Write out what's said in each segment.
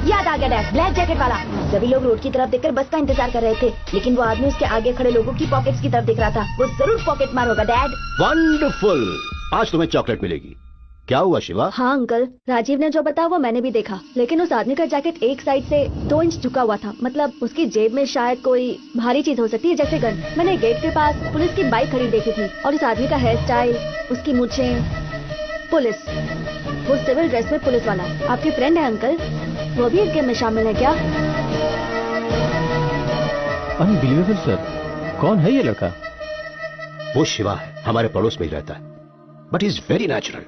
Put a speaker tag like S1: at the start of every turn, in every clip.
S1: याद आ गया dad, black jacket वाला। सभी लोग रोड की तरफ देखकर बस का इंतजार कर रहे थे, लेकिन वो आदमी उसके आगे खड़े लोगों की पॉकेट्स की तरफ देख रहा था। वो जरूर पॉकेट मार होगा डैड।
S2: वंडरफुल, आज तुम्हें चॉकलेट मिलेगी। क्या हुआ शिवा?
S3: हाँ अंकल, राजीव ने जो बताया वो मैंने भी देखा, लेकिन उस आदमी का जैकेट एक साइड से 2 इंच झुका हुआ था। मतलब उसकी जेब में शायद कोई भारी चीज हो सकती है, जैसे गन। मैंने गेट के पास पुलिस की बाइक खड़ी देखी थी, और उस आदमी का हेयर स्टाइल, उसकी मूंछें, पुलिस, वो सिविल ड्रेस में पुलिस वाला। आपके फ्रेंड है अंकल, वो भी इस गेम में शामिल है क्या?
S4: अनबिलीवेबल सर, कौन है ये लड़का?
S2: वो शिवा है, हमारे पड़ोस में ही रहता है, बट इज वेरी नेचुरल।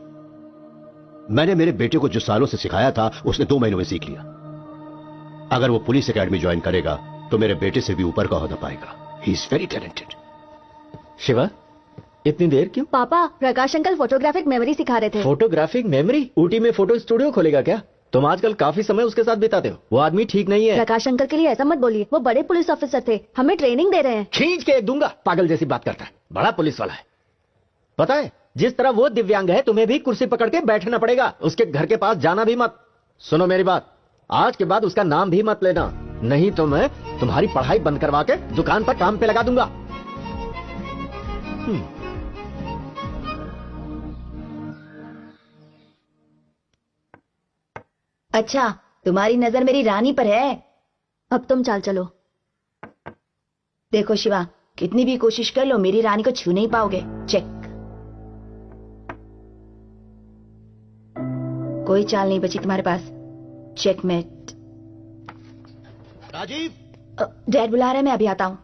S2: मैंने मेरे बेटे को जो सालों से सिखाया था उसने 2 महीनों में सीख लिया। अगर वो पुलिस एकेडमी ज्वाइन करेगा तो मेरे बेटे से भी ऊपर का ओहदा पाएगा। He is very talented.
S4: Shiva, इतनी देर क्यों?
S3: पापा, प्रकाश अंकल फोटोग्राफिक मेमोरी सिखा रहे थे।
S4: Photographic memory? ऊटी में फोटो स्टूडियो खोलेगा क्या? तुम आजकल काफी समय उसके साथ बिताते हो। वो आदमी ठीक नहीं है।
S3: प्रकाश अंकल के लिए ऐसा मत बोलिए, वो बड़े पुलिस ऑफिसर थे, हमें ट्रेनिंग दे रहे हैं।
S4: खींच के दूंगा, पागल जैसी बात करता है। बड़ा पुलिस वाला है। पता है, जिस तरह वो दिव्यांग है, तुम्हें भी कुर्सी पकड़ के बैठना पड़ेगा। उसके घर के पास जाना भी मत। सुनो मेरी बात, आज के बाद उसका नाम भी मत लेना, नहीं तो मैं तुम्हारी पढ़ाई बंद करवा के दुकान पर काम पे लगा दूंगा।
S1: अच्छा, तुम्हारी नजर मेरी रानी पर है।
S3: अब तुम चाल चलो।
S1: देखो शिवा, कितनी भी कोशिश कर लो मेरी रानी को छू नहीं पाओगे। चेक। कोई चाल नहीं बची तुम्हारे पास। चेकमेट।
S2: राजीव,
S1: डैड बुला रहे हैं, मैं अभी आता हूं।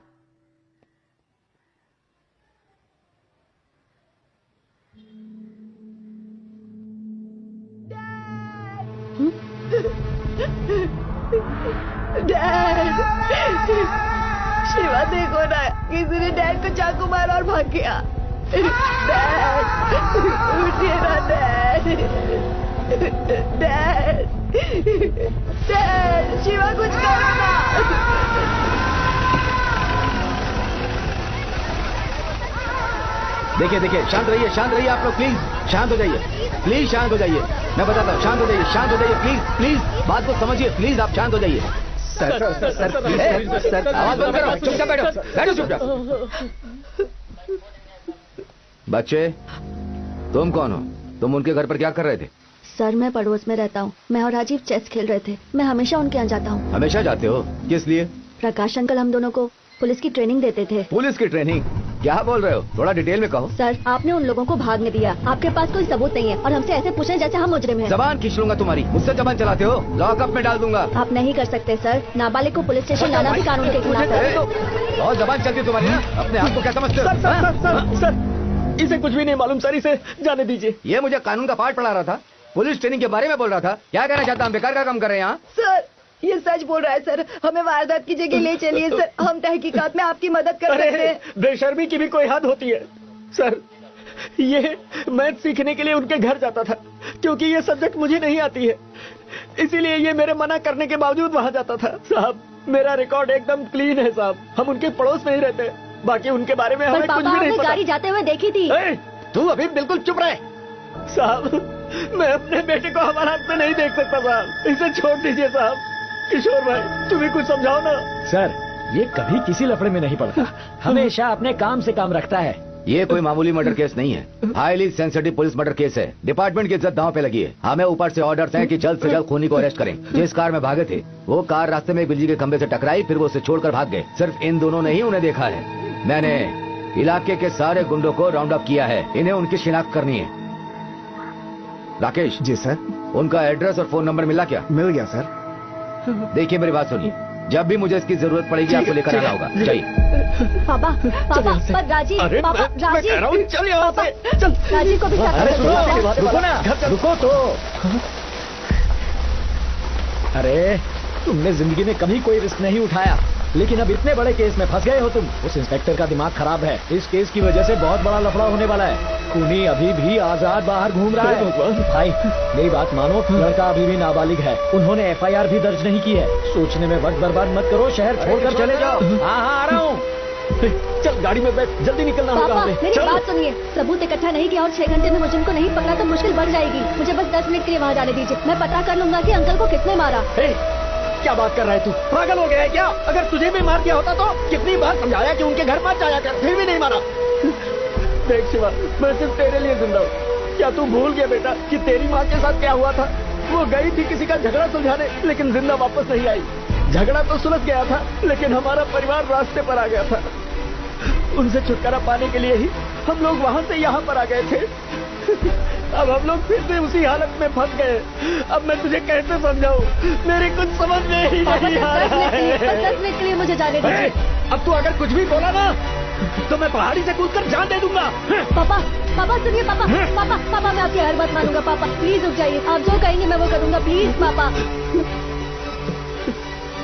S1: डैड, शिवा देखो ना, किसी ने डैड को चाकू मारा और भाग गया। डैड, उठिए ना डैड। डैड, डैड, शिवा कुछ करो ना।
S4: देखिए देखिए, शांत रहिए आप लोग, प्लीज शांत हो जाइए, प्लीज शांत हो जाइए। मैं बताता हूँ, शांत हो जाइए, प्लीज प्लीज बात को समझिए, प्लीज आप शांत हो जाइए। सर आवाज बंद करो, चुपचाप बैठो चुपचाप। बच्चे, तुम कौन हो? तुम उनके घर पर क्या कर रहे थे?
S3: सर, मैं पड़ोस में रहता हूँ। मैं और राजीव चेस खेल रहे थे। मैं हमेशा उनके यहाँ जाता हूँ।
S4: हमेशा जाते हो? किस लिए?
S3: प्रकाश अंकल हम दोनों को पुलिस की ट्रेनिंग देते थे।
S4: पुलिस की ट्रेनिंग? क्या बोल रहे हो? थोड़ा डिटेल में कहो।
S3: सर, आपने उन लोगों को भागने दिया, आपके पास कोई सबूत नहीं है, और हमसे ऐसे पूछे जैसे हम मुजरिम हैं।
S4: जबान खींच लूंगा तुम्हारी। मुझसे जबान चलाते हो? लॉकअप में डाल दूंगा।
S3: आप नहीं कर सकते सर, नाबालिग को पुलिस स्टेशन लाना भी कानून के खिलाफ है।
S4: और जबान चलती तुम्हारी ना? अपने आप को क्या समझते हो?
S5: सर, इसे कुछ भी नहीं मालूम सर, इसे जाने दीजिए।
S4: ये मुझे कानून का पाठ पढ़ा रहा था, पुलिस ट्रेनिंग के बारे में बोल रहा था। क्या कहना चाहता? हम बेकार का काम कर रहे हैं यहाँ?
S1: सर, ये सच बोल रहा है सर, हमें वारदात की जगह ले चलिए सर, हम तहकीकात में आपकी मदद कर सकते हैं।
S5: बेशर्मी की भी कोई हद होती है सर। ये मैथ सीखने के लिए उनके घर जाता था, क्योंकि ये सब्जेक्ट मुझे नहीं आती है, इसीलिए ये मेरे मना करने के बावजूद वहां जाता था। साहब, मेरा रिकॉर्ड एकदम क्लीन है साहब, हम उनके पड़ोस में ही रहते हैं, बाकी उनके बारे में हमें कुछ भी नहीं पता।
S3: गाड़ी जाते हुए देखी थी।
S4: तू अभी बिल्कुल चुप रहे।
S5: साहब, मैं अपने बेटे को हमारा हाथ में नहीं देख सकता साहब, इसे छोड़ दीजिए साहब। किशोर भाई, तुम्हें कुछ समझाओ ना।
S6: सर, ये कभी किसी लफड़े में नहीं पड़ता, हमेशा अपने काम से काम रखता है।
S4: ये कोई मामूली मर्डर केस नहीं है, highly sensitive police murder case है। डिपार्टमेंट की इज्जत दांव पे लगी है। हमें ऊपर से ऑर्डर्स हैं कि जल्द से जल्द खूनी को अरेस्ट करें। जिस कार में भागे थे, वो कार रास्ते में बिजली के खंभे से टकराई, फिर वो उसे छोड़कर भाग गए। सिर्फ इन दोनों ने ही उन्हें देखा है। मैंने इलाके के सारे गुंडों को राउंड अप किया है, इन्हें उनकी शिनाख्त करनी है। राकेश
S7: जी सर।
S4: उनका एड्रेस और फोन नंबर मिला क्या?
S7: मिल गया सर।
S4: देखिए मेरी बात सुनिए, जब भी मुझे इसकी जरूरत पड़ेगी आपको लेकर आना होगा। चाहिए
S3: पापा, पर राजीव, पापा, राजीव,
S5: चल यहाँ से, चल।
S3: राजीव को भी साथ
S6: अरे
S3: में
S6: रुको ना, रुको तो। अरे, तुमने जिंदगी में कभी कोई रिस्क नहीं उठाया, लेकिन अब इतने बड़े केस में फंस गए हो तुम। उस इंस्पेक्टर का दिमाग खराब है, इस केस की वजह से बहुत बड़ा लफड़ा होने वाला है। खूनी अभी भी आजाद बाहर घूम रहा है। भाई, मेरी बात मानो, लड़का अभी भी नाबालिग है, उन्होंने FIR भी दर्ज नहीं की है। सोचने में वक्त बर्बाद मत करो, शहर छोड़कर चले जाओ। हाँ हाँ, आ रहा हूँ।
S5: चल गाड़ी में बैठ, जल्दी निकलना होगा
S3: पापा,
S5: हमें।
S3: मेरी बात सुनिए, सबूत इकट्ठा नहीं किया और 6 घंटे में मुझे को नहीं पकड़ा तो मुश्किल बढ़ जाएगी। मुझे बस 10 मिनट के लिए वहाँ जाने दीजिए, मैं पता कर लूंगा कि अंकल को किसने मारा।
S5: क्या बात कर रहा है तू? पागल हो गया है क्या? अगर तुझे भी मार दिया होता तो कितनी बार समझाया कि उनके घर मत जाया कर, फिर भी नहीं मारा। देख शिवा, मैं सिर्फ तेरे लिए जिंदा हूँ। क्या तू भूल गया बेटा कि तेरी माँ के साथ क्या हुआ था? वो गई थी किसी का झगड़ा सुलझाने, लेकिन जिंदा वापस नहीं आई। झगड़ा तो सुलझ गया था, लेकिन हमारा परिवार रास्ते पर आ गया था। उनसे छुटकारा पाने के लिए ही हम लोग वहाँ से यहाँ पर आ गए थे। अब हम लोग फिर से उसी हालत में फंस गए। अब मैं तुझे कैसे समझाऊं? मेरी कुछ समझ में ही नहीं आ रहा है।
S3: 10 मिनट के लिए मुझे जाने दीजिए।
S5: अब तू अगर कुछ भी बोला ना तो मैं पहाड़ी से कूदकर जान दे दूंगा।
S3: पापा, पापा सुनिए पापा, पापा, पापा मैं आपकी हर बात मानूंगा पापा, प्लीज रुक जाइए। आप जो कहेंगे मैं वो करूंगा, प्लीज पापा।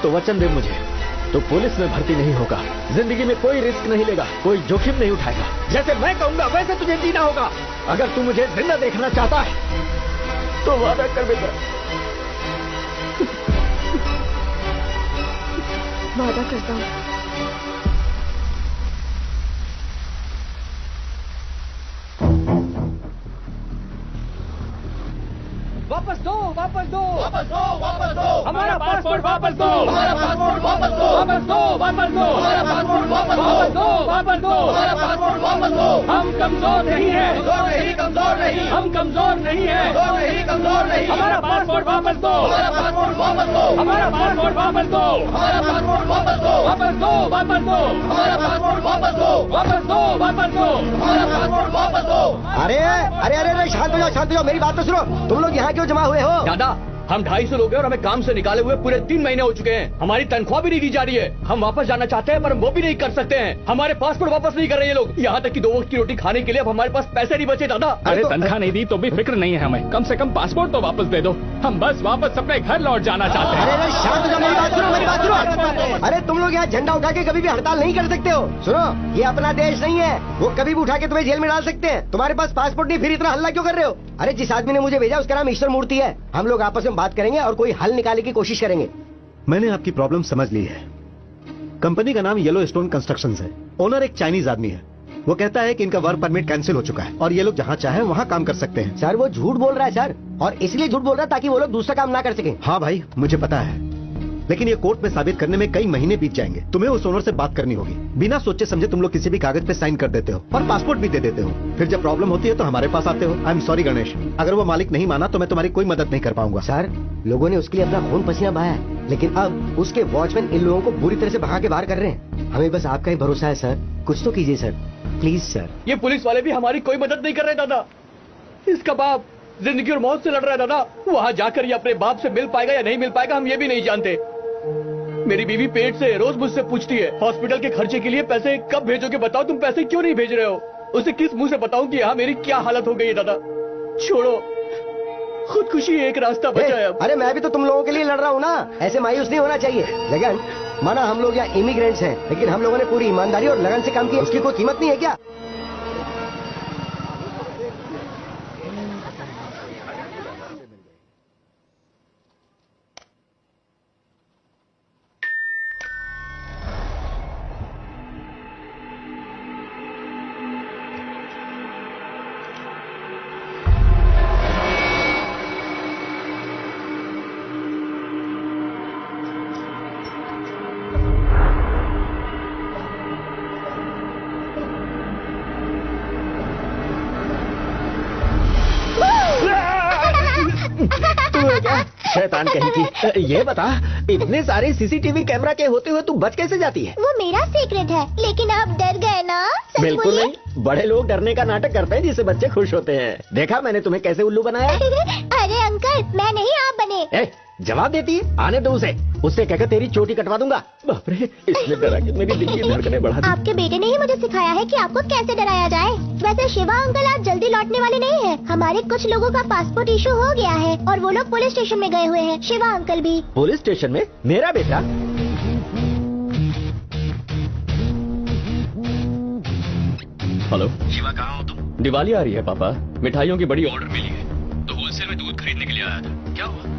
S6: तो वचन दे मुझे, तो पुलिस में भर्ती नहीं होगा, जिंदगी में कोई रिस्क नहीं लेगा, कोई जोखिम नहीं उठाएगा।
S5: जैसे मैं कहूंगा वैसे तुझे जीना होगा।
S6: अगर तू मुझे जिंदा देखना चाहता है
S5: तो वादा कर बेटा।
S3: वादा करता हूँ।
S5: वापस दो, वापस दो,
S7: वापस दो, वापस दो,
S5: हमारा पासपोर्ट वापस दो,
S7: हमारा पासपोर्ट वापस दो,
S5: वापस दो, वापस दो,
S7: हमारा पासपोर्ट वापस
S5: वापस दो, वापस दो,
S7: हमारा पासपोर्ट वापस दो।
S5: हम कमजोर नहीं है,
S7: कमजोर नहीं, कमजोर नहीं,
S5: हम कमजोर नहीं है,
S7: कमजोर नहीं, कमजोर नहीं,
S5: हमारा पासपोर्ट वापस दो,
S7: हमारा पासपोर्ट वापस दो,
S5: हमारा पासपोर्ट वापस दो,
S7: हमारा पासपोर्ट वापस दो,
S5: वापस दो, वापस दो,
S7: हमारा पासपोर्ट वापस दो,
S5: वापस दो, वापस दो,
S7: हमारा पासपोर्ट वापस दो।
S8: अरे अरे अरे अरे शांत हो जाओ, शांत हो जाओ, मेरी बात तो सुनो। तुम लोग यहाँ क्यों जमा हुए हो?
S5: दादा, हम 250 लोग हैं और हमें काम से निकाले हुए पूरे 3 महीने हो चुके हैं। हमारी तनख्वाह भी नहीं दी जा रही है। हम वापस जाना चाहते हैं पर हम वो भी नहीं कर सकते हैं। हमारे पासपोर्ट वापस नहीं कर रहे ये लोग। यहाँ तक कि 2 वक्त की रोटी खाने के लिए अब हमारे पास पैसे नहीं बचे दादा।
S6: अरे तनख्वाह नहीं दी तो भी फिक्र नहीं है हमें, कम से कम पासपोर्ट तो वापस दे दो। हम बस वापस अपने घर लौट जाना चाहते
S8: अरे
S6: हैं।
S8: अरे शांत हो जाओ, मेरी बात सुनो, मेरी बात सुनो। अरे तुम लोग यहाँ झंडा उठा के कभी भी हड़ताल नहीं कर सकते हो। सुनो, ये अपना देश नहीं है, वो कभी भी उठा के तुम्हें जेल में डाल सकते हैं। तुम्हारे पास पासपोर्ट नहीं, फिर इतना हल्ला क्यों कर रहे हो? अरे जिस आदमी ने मुझे भेजा उसका नाम ईश्वर मूर्ति है। हम लोग आपस में बात करेंगे और कोई हल निकालने की कोशिश करेंगे।
S9: मैंने आपकी प्रॉब्लम समझ ली है। कंपनी का नाम येलो स्टोन कंस्ट्रक्शंस है। ओनर एक चाइनीज आदमी है। वो कहता है कि इनका वर्क परमिट कैंसिल हो चुका है और ये लोग जहाँ चाहे वहाँ काम कर सकते हैं।
S8: सर वो झूठ बोल रहा है सर, और इसलिए झूठ बोल रहा है ताकि वो लोग दूसरा काम ना कर सकें।
S9: हाँ भाई, मुझे पता है, लेकिन ये कोर्ट में साबित करने में कई महीने बीत जाएंगे। तुम्हें उस ओनर से बात करनी होगी। बिना सोचे समझे तुम लोग किसी भी कागज पे साइन कर देते हो और पासपोर्ट भी दे देते हो। फिर जब प्रॉब्लम होती है तो हमारे पास आते हो। आई एम सॉरी गणेश, अगर वो मालिक नहीं माना तो मैं तुम्हारी कोई मदद नहीं कर पाऊंगा।
S8: सर लोगों ने उसके लिए अपना खून पसीना बहाया है, लेकिन अब उसके वॉचमैन इन लोगों को बुरी तरह से भगा के बाहर कर रहे हैं। हमें बस आपका ही भरोसा है सर, कुछ तो कीजिए सर, प्लीज सर।
S5: ये पुलिस वाले भी हमारी कोई मदद नहीं कर रहे दादा। इसका बाप जिंदगी और मौत से लड़ रहा है दादा। वहाँ जाकर ये अपने बाप से मिल पाएगा या नहीं मिल पाएगा हम ये भी नहीं जानते। मेरी बीवी पेट से रोज मुझसे पूछती है हॉस्पिटल के खर्चे के लिए पैसे कब भेजोगे, बताओ तुम पैसे क्यों नहीं भेज रहे हो। उसे किस मुंह से बताऊं कि यहाँ मेरी क्या हालत हो गई है दादा। छोड़ो, खुदकुशी एक रास्ता बचा है अब।
S8: अरे मैं भी तो तुम लोगों के लिए लड़ रहा हूँ ना, ऐसे मायूस नहीं होना चाहिए। लगन माना हम लोग यहाँ इमिग्रेंट्स हैं, लेकिन हम लोगों ने पूरी ईमानदारी और लगन से काम किया, उसकी कोई कीमत नहीं है क्या?
S6: शैतान कहीं की। ये बता, इतने सारे सीसीटीवी कैमरा के होते हुए तू बच कैसे जाती है?
S10: वो मेरा सीक्रेट है, लेकिन आप डर गए ना? सच
S6: बिल्कुल
S10: बोलिए।
S6: नहीं, बड़े लोग डरने का नाटक करते हैं जिससे बच्चे खुश होते हैं। देखा मैंने तुम्हें कैसे उल्लू बनाया?
S10: अरे अंकल, मैं नहीं, आप बने।
S6: ए, जवाब देती है, आने दो उसे। उससे कहकर तेरी चोटी कटवा दूंगा। बाप रे, इसने डरा के मेरी दिल की धड़कनें बढ़ा दी।
S10: आपके बेटे ने ही मुझे सिखाया है कि आपको कैसे डराया जाए। वैसे शिवा अंकल आज जल्दी लौटने वाले नहीं हैं। हमारे कुछ लोगों का पासपोर्ट इशू हो गया है और वो लोग पुलिस स्टेशन में गए हुए हैं। शिवा अंकल भी।
S6: पुलिस स्टेशन में? मेरा बेटा?
S5: हेलो
S6: शिवा, कहाँ हो तुम?
S5: दिवाली आ रही है पापा, मिठाइयों की बड़ी ऑर्डर मिली है तो होलसेल में दूध खरीदने के लिए आया था। क्या हुआ?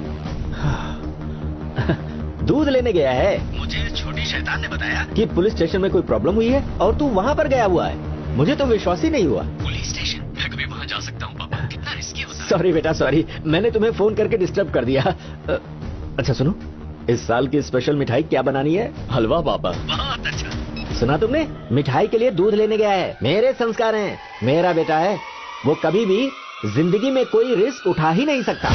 S6: दूध लेने गया है?
S9: मुझे छोटी शैतान ने बताया
S6: कि पुलिस स्टेशन में कोई प्रॉब्लम हुई है और तू वहाँ पर गया हुआ है। मुझे तो विश्वास ही नहीं हुआ।
S9: पुलिस स्टेशन, मैं कभी वहाँ जा सकता हूँ पापा? कितना रिस्की होता है।
S6: सॉरी बेटा, सॉरी, मैंने तुम्हें फोन करके डिस्टर्ब कर दिया। अच्छा सुनो,
S5: इस साल की स्पेशल मिठाई क्या बनानी है? हलवा पापा। बहुत अच्छा। सुना तुमने? मिठाई के लिए दूध लेने गया है। मेरे संस्कार हैं। मेरा बेटा है, वो कभी भी जिंदगी में कोई रिस्क उठा ही नहीं सकता।